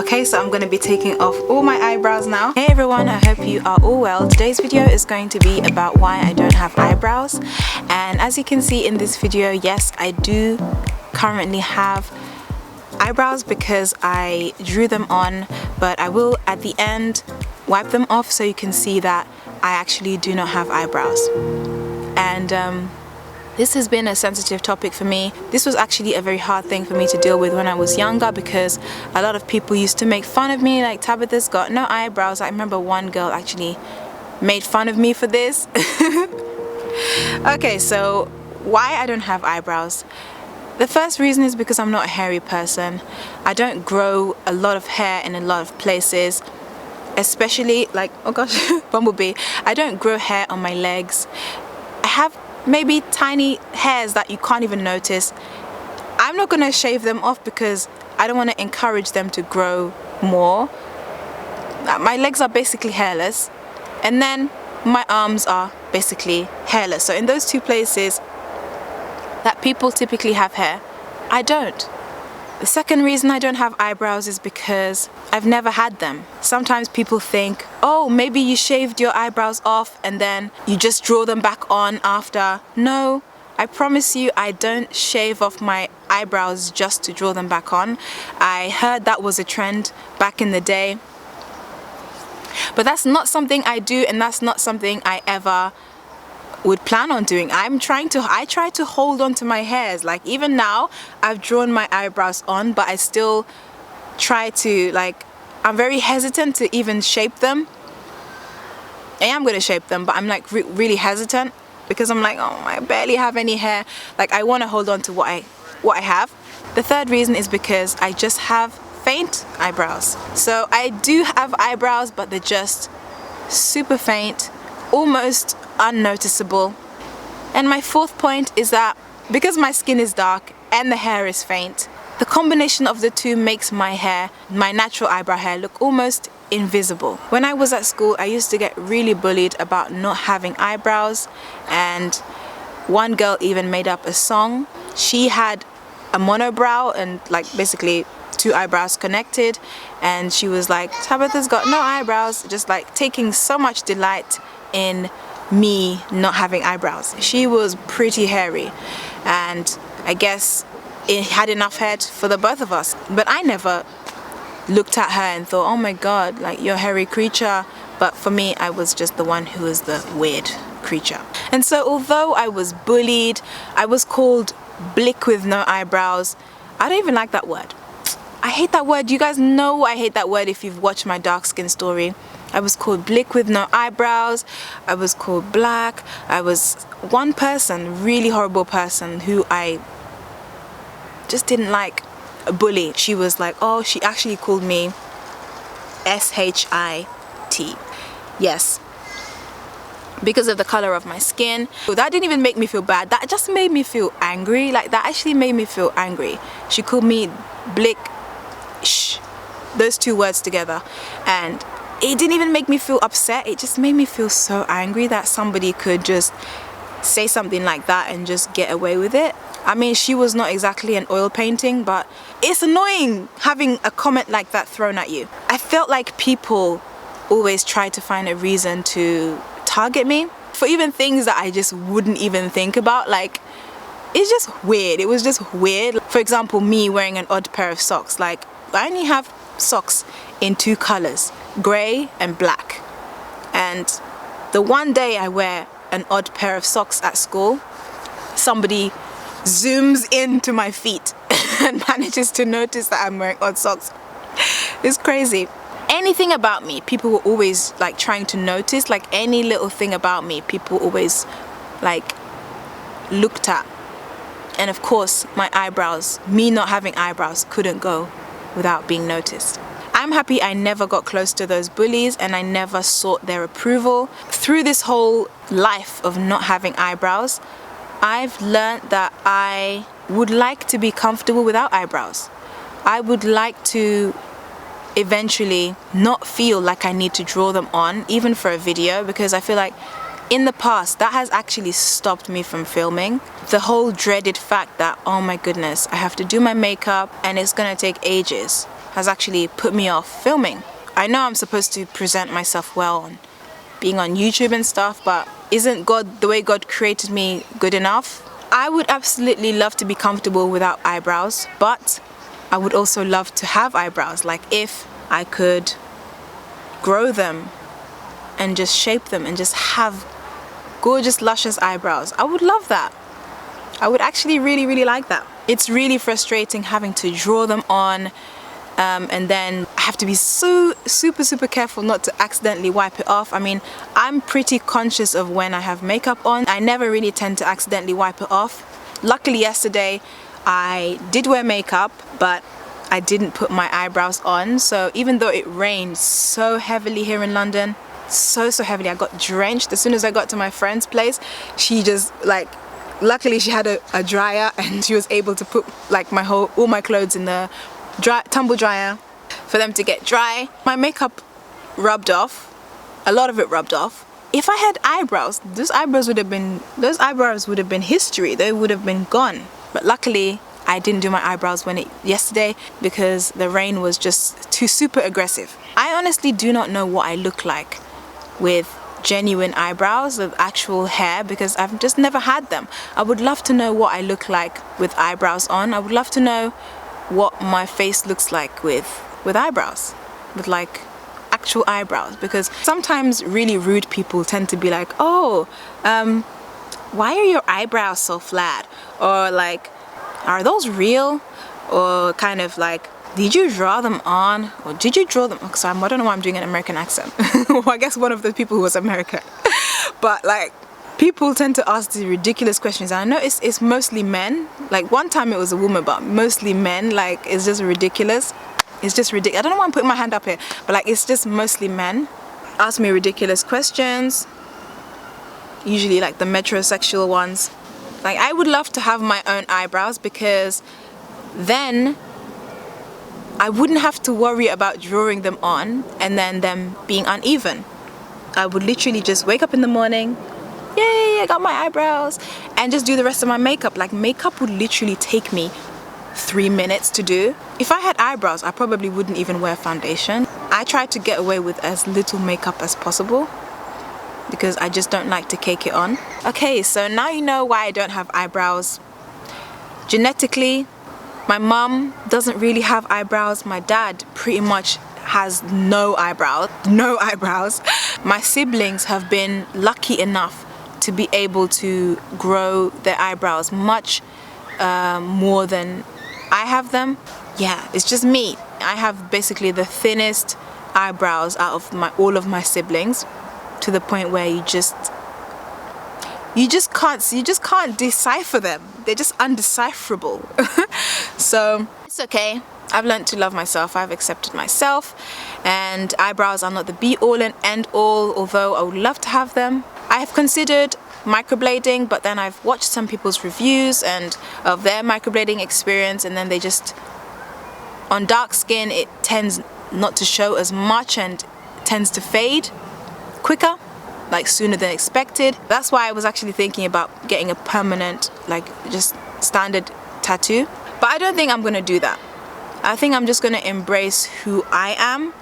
Okay, so I'm going to be taking off all my eyebrows now. Hey everyone, I hope you are all well. Today's video is going to be about why I don't have eyebrows. And as you can see in this video, yes, I do currently have eyebrows because I drew them on, but I will at the end wipe them off so you can see that I actually do not have eyebrows. And this has been a sensitive topic for me. This was actually a very hard thing for me to deal with when I was younger because a lot of people used to make fun of me, like, Tabitha's got no eyebrows. I remember one girl actually made fun of me for this. Okay, so why I don't have eyebrows? The first reason is because I'm not a hairy person. I don't grow a lot of hair in a lot of places, especially like, oh gosh, bumblebee. I don't grow hair on my legs. I have maybe tiny hairs that you can't even notice. I'm not gonna shave them off because I don't want to encourage them to grow more. My legs are basically hairless, and then my arms are basically hairless. So in those two places that people typically have hair, I don't. The second reason I don't have eyebrows is because I've never had them. Sometimes people think, oh, maybe you shaved your eyebrows off and then you just draw them back on after. No, I promise you I don't shave off my eyebrows just to draw them back on. I heard that was a trend back in the day. But that's not something I do, and that's not something I ever would plan on doing. I try to hold on to my hairs. Like, even now I've drawn my eyebrows on, but I still try to, like, I'm very hesitant to even shape them. I am gonna shape them, but I'm like really hesitant because I'm like, oh, I barely have any hair. Like, I want to hold on to what I have. The third reason is because I just have faint eyebrows. So I do have eyebrows, but they're just super faint, almost unnoticeable. And my fourth point is that because my skin is dark and the hair is faint, the combination of the two makes my hair, my natural eyebrow hair, look almost invisible. When I was at school, I used to get really bullied about not having eyebrows, and one girl even made up a song. She had a monobrow and, like, basically two eyebrows connected, and she was like, Tabitha's got no eyebrows, just like taking so much delight in me not having eyebrows. She was pretty hairy, and I guess it had enough hair for the both of us. But I never looked at her and thought, oh my god, like, you're a hairy creature. But for me, I was just the one who was the weird creature. And so although I was bullied, I was called blick with no eyebrows. I don't even like that word. I hate that word. You guys know I hate that word if you've watched my dark skin story. I was called blick with no eyebrows. I was called black. I was one person, really horrible person, who I just didn't like, a bully. She was like, oh, she actually called me S-H-I-T. Yes, because of the color of my skin. That didn't even make me feel bad. That just made me feel angry. Like, that actually made me feel angry. She called me blick, those two words together, and it didn't even make me feel upset. It just made me feel so angry that somebody could just say something like that and just get away with it. I mean, she was not exactly an oil painting, but it's annoying having a comment like that thrown at you. I felt like people always try to find a reason to target me for even things that I just wouldn't even think about. Like, it's just weird. It was just weird. For example, me wearing an odd pair of socks. Like, I only have socks in two colors, grey and black, and the one day I wear an odd pair of socks at school, somebody zooms into my feet and manages to notice that I'm wearing odd socks. It's crazy. Anything about me, people were always like trying to notice. Like, any little thing about me, people always like looked at. And of course, my eyebrows, me not having eyebrows, couldn't go without being noticed. I'm happy I never got close to those bullies and I never sought their approval. Through this whole life of not having eyebrows, I've learned that I would like to be comfortable without eyebrows. I would like to eventually not feel like I need to draw them on, even for a video, because I feel like in the past that has actually stopped me from filming. The whole dreaded fact that, oh my goodness, I have to do my makeup and it's gonna take ages. has actually put me off filming. I know I'm supposed to present myself well on being on YouTube and stuff, but isn't God, the way God created me, good enough? I would absolutely love to be comfortable without eyebrows, but I would also love to have eyebrows. Like if I could grow them and just shape them and just have gorgeous, luscious eyebrows, I would love that. I would actually really like that. It's really frustrating having to draw them on, and then I have to be super careful not to accidentally wipe it off. I mean, I'm pretty conscious of when I have makeup on. I never really tend to accidentally wipe it off. Luckily yesterday I did wear makeup, but I didn't put my eyebrows on, so even though it rained so heavily here in London, so heavily, I got drenched. As soon as I got to my friend's place, she just like, luckily she had a dryer and she was able to put like all my clothes in the tumble dryer for them to get dry. My makeup rubbed off, a lot of it rubbed off. If I had eyebrows, those eyebrows would have been history. They would have been gone. But luckily I didn't do my eyebrows yesterday because the rain was just too super aggressive. I honestly do not know what I look like with genuine eyebrows, with actual hair, because I've just never had them. I would love to know what I look like with eyebrows on. I would love to know what my face looks like with eyebrows, with like actual eyebrows, because sometimes really rude people tend to be like, oh, why are your eyebrows so flat? Or like, are those real? Or kind of like, did you draw them on? Or did you draw them? Because I don't know why I'm doing an American accent. Well, I guess one of the people who was American. But like, people tend to ask these ridiculous questions. And I know it's mostly men. Like one time it was a woman, but mostly men. Like it's just ridiculous. It's just ridiculous. I don't know why I'm putting my hand up here, but like it's just mostly men. Ask me ridiculous questions. Usually like the metrosexual ones. Like I would love to have my own eyebrows, because then I wouldn't have to worry about drawing them on and then them being uneven. I would literally just wake up in the morning, yay, I got my eyebrows, and just do the rest of my makeup. Like makeup would literally take me 3 minutes to do. If I had eyebrows, I probably wouldn't even wear foundation. I try to get away with as little makeup as possible because I just don't like to cake it on. Okay, so now you know why I don't have eyebrows. Genetically, my mom doesn't really have eyebrows. My dad pretty much has no eyebrows. My siblings have been lucky enough to be able to grow their eyebrows much more than I have them. Yeah, it's just me. I have basically the thinnest eyebrows out of all of my siblings, to the point where you just can't decipher them. They're just undecipherable. So it's okay. I've learned to love myself. I've accepted myself, and eyebrows are not the be all and end all, although I would love to have them. I have considered microblading, but then I've watched some people's reviews and of their microblading experience, and then they just, on dark skin, it tends not to show as much and tends to fade quicker, like sooner than expected. That's why I was actually thinking about getting a permanent, like just standard tattoo. But I don't think I'm gonna do that. I think I'm just gonna embrace who I am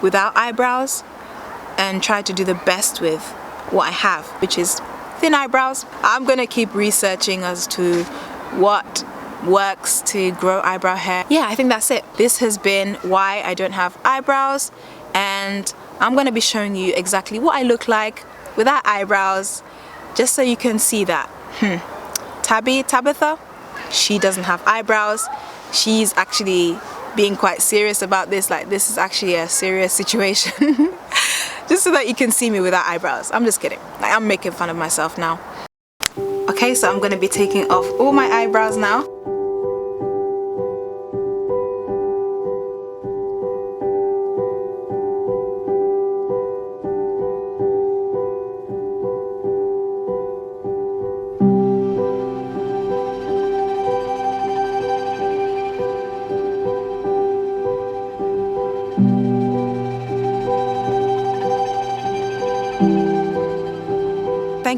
without eyebrows and try to do the best with what I have, which is thin eyebrows. I'm gonna keep researching as to what works to grow eyebrow hair. Yeah, I think that's it. This has been why I don't have eyebrows, and I'm gonna be showing you exactly what I look like without eyebrows, just so you can see that. Tabitha, she doesn't have eyebrows. She's actually being quite serious about this, like this is actually a serious situation. Just so that you can see me without eyebrows. I'm just kidding. Like, I'm making fun of myself now. Okay, so I'm gonna be taking off all my eyebrows now.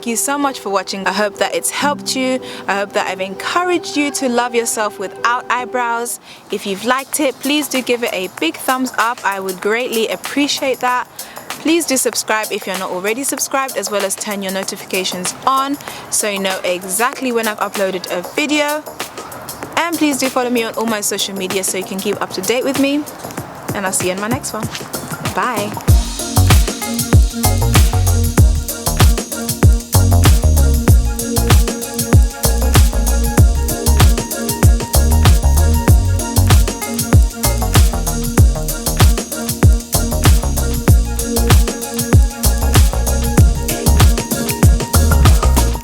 thank you so much for watching. I hope that it's helped you. I hope that I've encouraged you to love yourself without eyebrows. If you've liked it, please do give it a big thumbs up. I would greatly appreciate that. Please do subscribe if you're not already subscribed, as well as turn your notifications on so you know exactly when I've uploaded a video. And please do follow me on all my social media so you can keep up to date with me. And I'll see you in my next one. Bye.